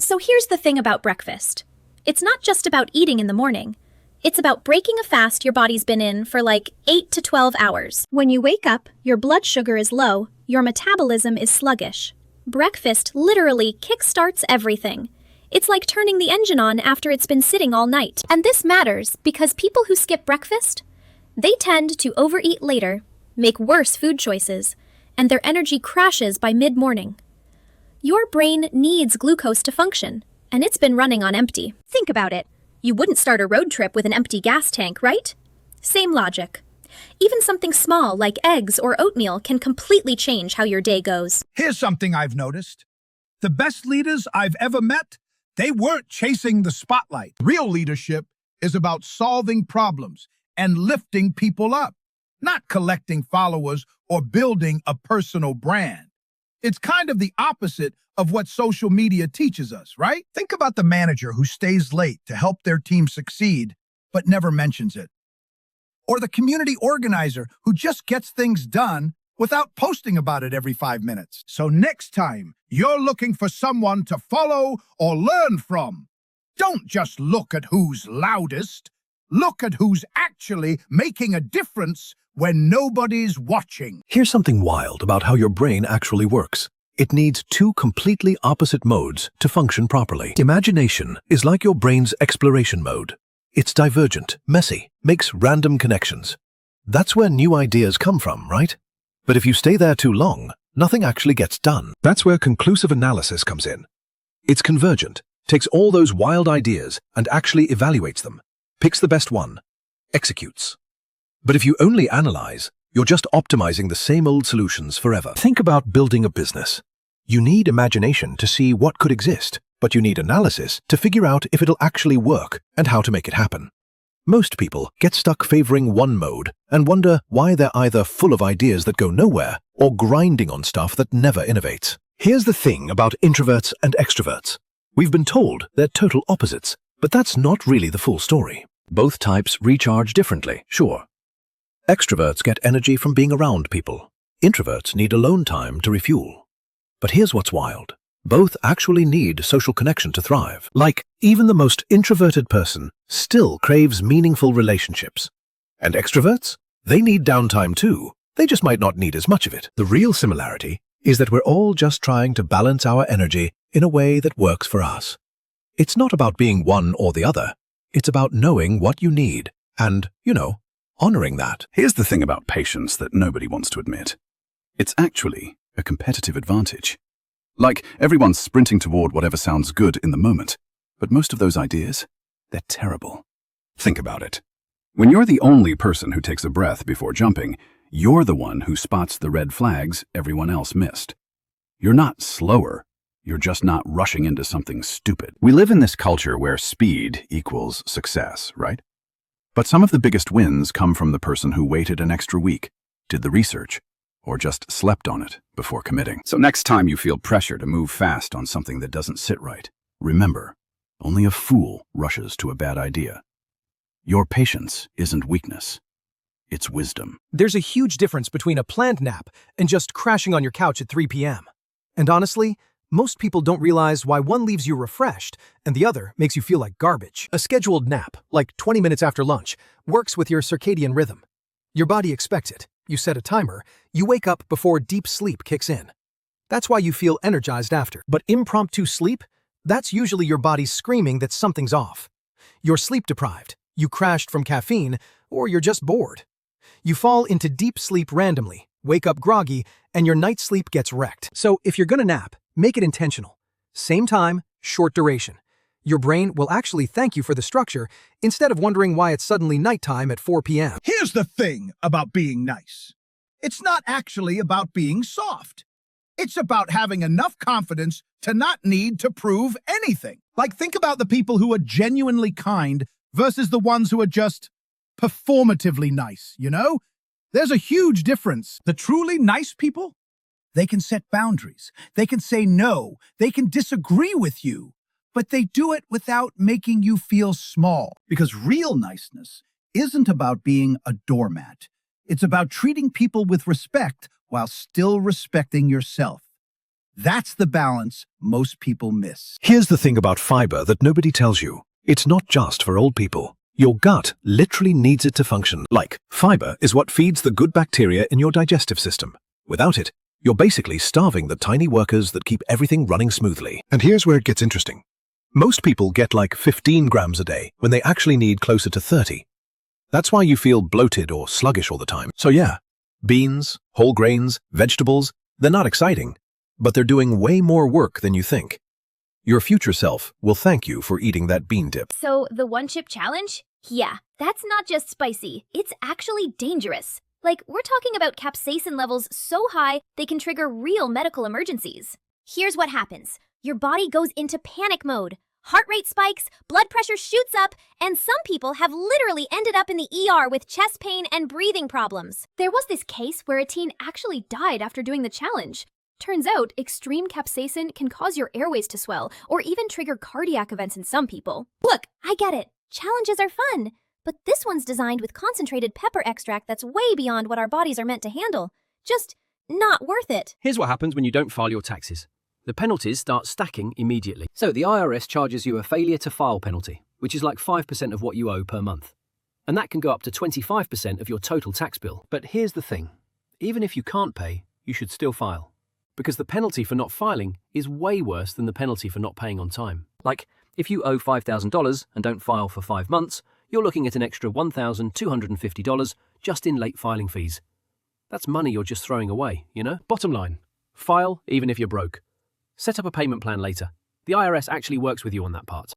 So here's the thing about breakfast. It's not just about eating in the morning. It's about breaking a fast your body's been in for like 8 to 12 hours. When you wake up, your blood sugar is low, your metabolism is sluggish. Breakfast literally kickstarts everything. It's like turning the engine on after it's been sitting all night. And this matters because people who skip breakfast, they tend to overeat later, make worse food choices, and their energy crashes by mid-morning. Your brain needs glucose to function, and it's been running on empty. Think about it. You wouldn't start a road trip with an empty gas tank, right? Same logic. Even something small like eggs or oatmeal can completely change how your day goes. Here's something I've noticed. The best leaders I've ever met, they weren't chasing the spotlight. Real leadership is about solving problems and lifting people up, not collecting followers or building a personal brand. It's kind of the opposite of what social media teaches us, right? Think about the manager who stays late to help their team succeed, but never mentions it. Or the community organizer who just gets things done without posting about it every 5 minutes. So next time you're looking for someone to follow or learn from, don't just look at who's loudest. Look at who's actually making a difference when nobody's watching. Here's something wild about how your brain actually works. It needs two completely opposite modes to function properly. Imagination is like your brain's exploration mode. It's divergent, messy, makes random connections. That's where new ideas come from, right? But if you stay there too long, nothing actually gets done. That's where conclusive analysis comes in. It's convergent, takes all those wild ideas and actually evaluates them, picks the best one, executes. But if you only analyze, you're just optimizing the same old solutions forever. Think about building a business. You need imagination to see what could exist, but you need analysis to figure out if it'll actually work and how to make it happen. Most people get stuck favoring one mode and wonder why they're either full of ideas that go nowhere or grinding on stuff that never innovates. Here's the thing about introverts and extroverts. We've been told they're total opposites, but that's not really the full story. Both types recharge differently, sure. Extroverts get energy from being around people. Introverts need alone time to refuel. But here's what's wild. Both actually need social connection to thrive. Like, even the most introverted person still craves meaningful relationships. And extroverts? They need downtime too. They just might not need as much of it. The real similarity is that we're all just trying to balance our energy in a way that works for us. It's not about being one or the other. It's about knowing what you need and, honoring that. Here's the thing about patience that nobody wants to admit. It's actually a competitive advantage. Like, everyone's sprinting toward whatever sounds good in the moment, but most of those ideas, they're terrible. Think about it. When you're the only person who takes a breath before jumping, you're the one who spots the red flags everyone else missed. You're not slower, you're just not rushing into something stupid. We live in this culture where speed equals success, right? But some of the biggest wins come from the person who waited an extra week, did the research, or just slept on it before committing. So next time you feel pressure to move fast on something that doesn't sit right, remember, only a fool rushes to a bad idea. Your patience isn't weakness, it's wisdom. There's a huge difference between a planned nap and just crashing on your couch at 3 p.m. And honestly, most people don't realize why one leaves you refreshed and the other makes you feel like garbage. A scheduled nap, like 20 minutes after lunch, works with your circadian rhythm. Your body expects it. You set a timer, you wake up before deep sleep kicks in. That's why you feel energized after. But impromptu sleep? That's usually your body screaming that something's off. You're sleep deprived, you crashed from caffeine, or you're just bored. You fall into deep sleep randomly, wake up groggy, and your night sleep gets wrecked. So if you're gonna nap, make it intentional. Same time, short duration. Your brain will actually thank you for the structure instead of wondering why it's suddenly nighttime at 4 p.m. Here's the thing about being nice. It's not actually about being soft. It's about having enough confidence to not need to prove anything. Like, think about the people who are genuinely kind versus the ones who are just performatively nice, There's a huge difference. The truly nice people, they can set boundaries. They can say no. They can disagree with you. But they do it without making you feel small. Because real niceness isn't about being a doormat. It's about treating people with respect while still respecting yourself. That's the balance most people miss. Here's the thing about fiber that nobody tells you. It's not just for old people. Your gut literally needs it to function. Like, fiber is what feeds the good bacteria in your digestive system. Without it, you're basically starving the tiny workers that keep everything running smoothly. And here's where it gets interesting. Most people get like 15 grams a day when they actually need closer to 30. That's why you feel bloated or sluggish all the time. So yeah, beans, whole grains, vegetables, they're not exciting, but they're doing way more work than you think. Your future self will thank you for eating that bean dip. So the one-chip challenge? Yeah, that's not just spicy, it's actually dangerous. Like, we're talking about capsaicin levels so high they can trigger real medical emergencies. Here's what happens. Your body goes into panic mode. Heart rate spikes, blood pressure shoots up, and some people have literally ended up in the ER with chest pain and breathing problems. There was this case where a teen actually died after doing the challenge. Turns out, extreme capsaicin can cause your airways to swell or even trigger cardiac events in some people. Look, I get it. Challenges are fun. But this one's designed with concentrated pepper extract that's way beyond what our bodies are meant to handle. Just not worth it. Here's what happens when you don't file your taxes. The penalties start stacking immediately. So the IRS charges you a failure to file penalty, which is like 5% of what you owe per month. And that can go up to 25% of your total tax bill. But here's the thing. Even if you can't pay, you should still file. Because the penalty for not filing is way worse than the penalty for not paying on time. Like, if you owe $5,000 and don't file for 5 months, you're looking at an extra $1,250 just in late filing fees. That's money you're just throwing away, you know? Bottom line, file even if you're broke. Set up a payment plan later. The IRS actually works with you on that part.